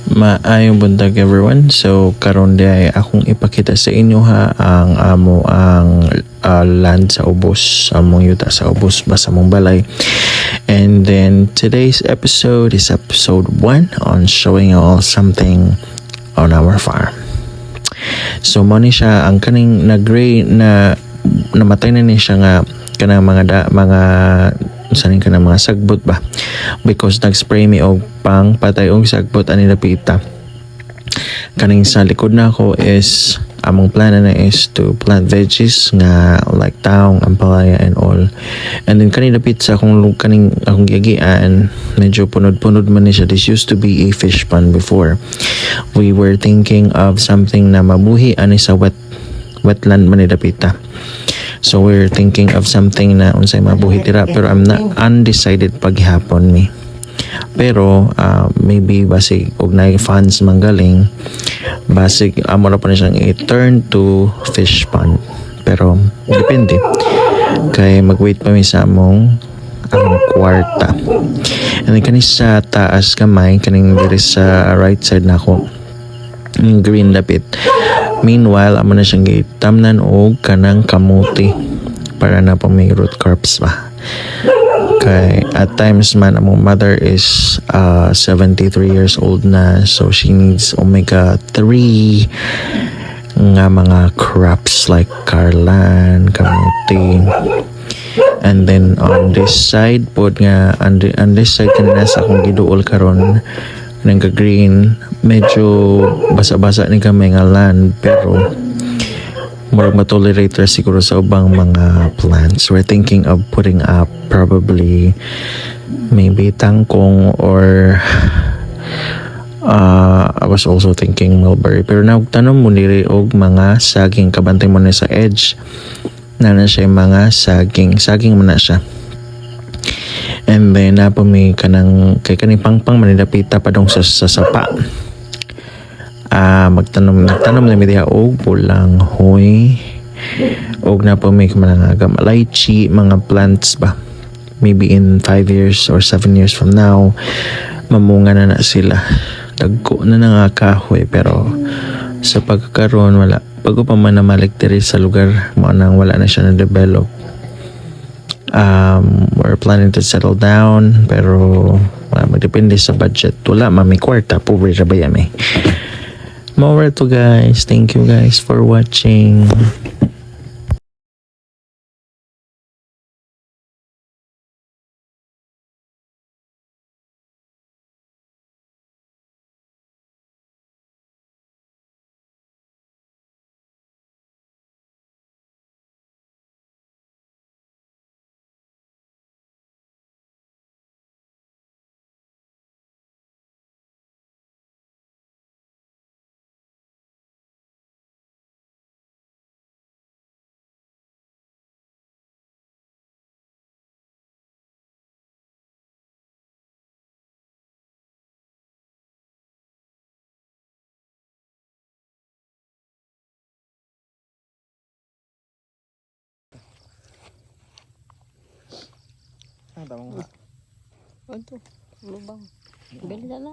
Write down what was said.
Maayong buntag everyone. So karon di akong ipakita sa inyo ha ang land sa ubos, among yuta sa ubos ba sa mong balay. And then today's episode is episode 1 on showing you all something on our farm. So mo ni siya ang kaning nag-gray na namatay na ni siya nga kanang mga sanin ka ng mga sagbot ba, because nag-spray mi og pang patay og sagbot ani napita. Kaning sa likod na ako is among plana na is to plant veggies nga like taong, ampalaya and all. And then kaning dapit sa akong gigian, medyo punod-punod man ni siya. This used to be a fish pond before. We were thinking of something na mabuhi ani sa wetland man ni dapita. So we're thinking of something na unsay mabuhi dira, pero I'm not undecided paghapon mi. Pero maybe basig og naay funds manggaling, basig amo na pa ni siyang i-turn to fish pond. Pero depende kay mag-wait pa mi sa among kwarta. And then kani sa taas kamay, kaning diri sa right side nako, yung green dapit. Meanwhile, amo na siyang gitamnan og kanang kamuti para na pa may root crops pa. Kay at times man among mother is 73 years old na, so she needs omega 3 nga mga crops like karlan, kamuti. And then on this side pod nga on this side kanina sa akong giduol karon nang green, medyo basa-basa ni kami nga land, pero murag ma-tolerate siguro sa ubang mga plants. We're thinking of putting up probably maybe tangkong, or I was also thinking mulberry, pero nagtanom mo niri og mga saging, kabantay mo na sa edge na siya mga saging mo na siya. And then napo mi kanang kay kaning pangpang manidapita padong sa sapa. Nagtanom na mi diha og pulang hoy, og napo mi mga lychee, mga plants ba. Maybe in 5 years or 7 years from now, mamunga na sila. Dagko na nga kahoy, pero sa pagkakaroon wala. Bago pa man namalik diri sa lugar mo nang wala na siya na develop. We're planning to settle down, pero magdepende sa budget. Wala mami kwarta, pobre ra ba yami. More to guys. Thank you guys for watching. Aduh, lubang. Beli na.